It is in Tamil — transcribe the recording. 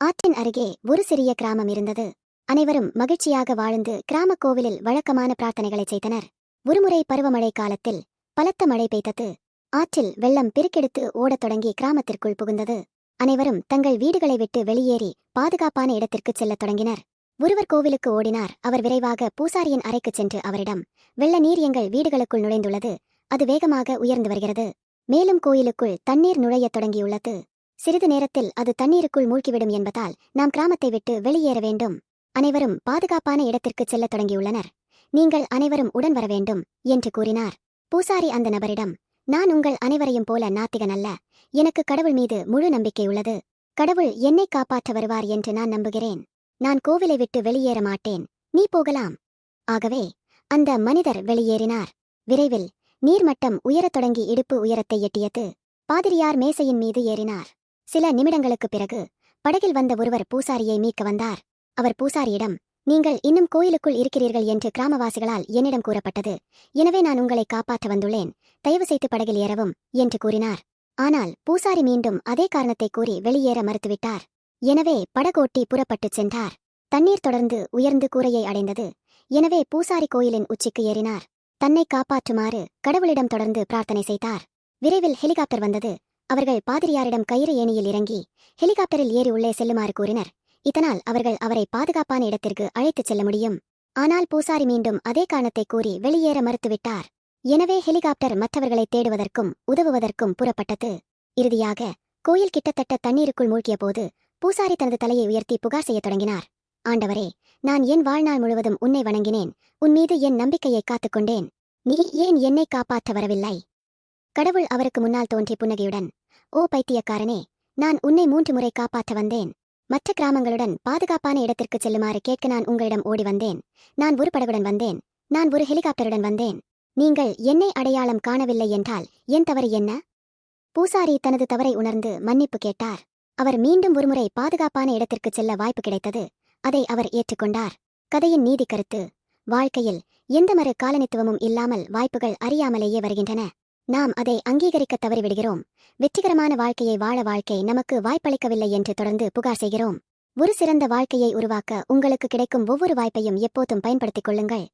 ஆற்றின் அருகே ஒரு சிறிய கிராமம் இருந்தது. அனைவரும் மகிழ்ச்சியாக வாழ்ந்து கிராம கோவிலில் வழக்கமான பிரார்த்தனைகளை செய்தனர். ஒருமுறை பருவமழை காலத்தில் பலத்த மழை பெய்தது. ஆற்றில் வெள்ளம் பெருக்கெடுத்து ஓடத் தொடங்கி கிராமத்திற்குள் புகுந்தது. அனைவரும் தங்கள் வீடுகளை விட்டு வெளியேறி பாதுகாப்பான இடத்திற்கு செல்லத் தொடங்கினர். ஒருவர் கோவிலுக்கு ஓடினார். அவர் விரைவாக பூசாரியின் அறைக்குச் சென்று அவரிடம், வெள்ள நீர் எங்கள் வீடுகளுக்குள் நுழைந்துள்ளது. அது வேகமாக உயர்ந்து வருகிறது. மேலும் கோயிலுக்குள் தண்ணீர் நுழையத் தொடங்கியுள்ளது. சிறிது நேரத்தில் அது தண்ணீருக்குள் மூழ்கிவிடும் என்பதால் நாம் கிராமத்தை விட்டு வெளியேற வேண்டும். அனைவரும் பாதுகாப்பான இடத்திற்கு செல்லத் தொடங்கியுள்ளனர். நீங்கள் அனைவரும் உடன் வர வேண்டும் என்று கூறினார். பூசாரி அந்த நபரிடம், நான் உங்கள் அனைவரையும் போல நாத்திகன் அல்ல. எனக்கு கடவுள் மீது முழு நம்பிக்கை உள்ளது. கடவுள் என்னை காப்பாற்ற வருவார் என்று நான் நம்புகிறேன். நான் கோவிலை விட்டு வெளியேற மாட்டேன். நீ போகலாம். ஆகவே அந்த மனிதர் வெளியேறினார். விரைவில் நீர்மட்டம் உயரத் தொடங்கி இடுப்பு உயரத்தை எட்டியது. பாதிரியார் மேசையின் மீது ஏறினார். சில நிமிடங்களுக்குப் பிறகு படகில் வந்த ஒருவர் பூசாரியை மீட்க வந்தார். அவர் பூசாரியிடம், நீங்கள் இன்னும் கோயிலுக்குள் இருக்கிறீர்கள் என்று கிராமவாசிகளால் என்னிடம் கூறப்பட்டது. எனவே நான் உங்களை காப்பாற்ற வந்துள்ளேன். தயவு செய்து படகில் ஏறவும் என்று கூறினார். ஆனால் பூசாரி மீண்டும் அதே காரணத்தை கூறி வெளியேற மறுத்துவிட்டார். எனவே படகோட்டி புறப்பட்டுச் சென்றார். தண்ணீர் தொடர்ந்து உயர்ந்து கூரையை அடைந்தது. எனவே பூசாரி கோயிலின் உச்சிக்கு ஏறினார். தன்னை காப்பாற்றுமாறு கடவுளிடம் தொடர்ந்து பிரார்த்தனை செய்தார். விரைவில் ஹெலிகாப்டர் வந்தது. அவர்கள் பாதிரியாரிடம் கயிறு ஏணியில் இறங்கி ஹெலிகாப்டரில் ஏறி உள்ளே செல்லுமாறு கூறினர். இதனால் அவர்கள் அவரை பாதுகாப்பான இடத்திற்கு அழைத்துச் செல்ல முடியும். ஆனால் பூசாரி மீண்டும் அதே காரணத்தை கூறி வெளியேற மறுத்துவிட்டார். எனவே ஹெலிகாப்டர் மற்றவர்களை தேடுவதற்கும் உதவுவதற்கும் புறப்பட்டது. இறுதியாக கோயில் கிட்டத்தட்ட தண்ணீருக்குள் மூழ்கிய போது பூசாரி தனது தலையை உயர்த்தி புகார் செய்யத் தொடங்கினார். ஆண்டவரே, நான் என் வாழ்நாள் முழுவதும் உன்னை வணங்கினேன். உன் மீது என் நம்பிக்கையை காத்துக்கொண்டேன். நீ ஏன் என்னை காப்பாற்ற வரவில்லை? கடவுள் அவருக்கு முன்னால் தோன்றி புன்னகையுடன், ஓ பைத்தியக்காரனே, நான் உன்னை 3 முறை காப்பாற்ற வந்தேன். மற்ற கிராமங்களுடன் பாதுகாப்பான இடத்திற்கு செல்லுமாறு கேட்க நான் உங்களிடம் ஓடி வந்தேன். நான் ஒரு படகுடன் வந்தேன். நான் ஒரு ஹெலிகாப்டருடன் வந்தேன். நீங்கள் என்னை அடையாளம் காணவில்லை என்றால் என் தவறு என்ன? பூசாரி தனது தவறை உணர்ந்து மன்னிப்பு கேட்டார். அவர் மீண்டும் ஒருமுறை பாதுகாப்பான இடத்திற்கு செல்ல வாய்ப்பு கிடைத்தது. அதை அவர் ஏற்றுக்கொண்டார். கதையின் நீதி கருத்து: வாழ்க்கையில் எந்தமொரு காலனித்துவமும் இல்லாமல் வாய்ப்புகள் அறியாமலேயே வருகின்றன. நாம் அதை அங்கீகரிக்க தவறிவிடுகிறோம். வெற்றிகரமான வாழ்க்கையை வாழ வாழ்க்கை நமக்கு வாய்ப்பளிக்கவில்லை என்று தொடர்ந்து புகார் செய்கிறோம். ஒரு சிறந்த வாழ்க்கையை உருவாக்க உங்களுக்கு கிடைக்கும் ஒவ்வொரு வாய்ப்பையும் எப்போதும் பயன்படுத்திக் கொள்ளுங்கள்.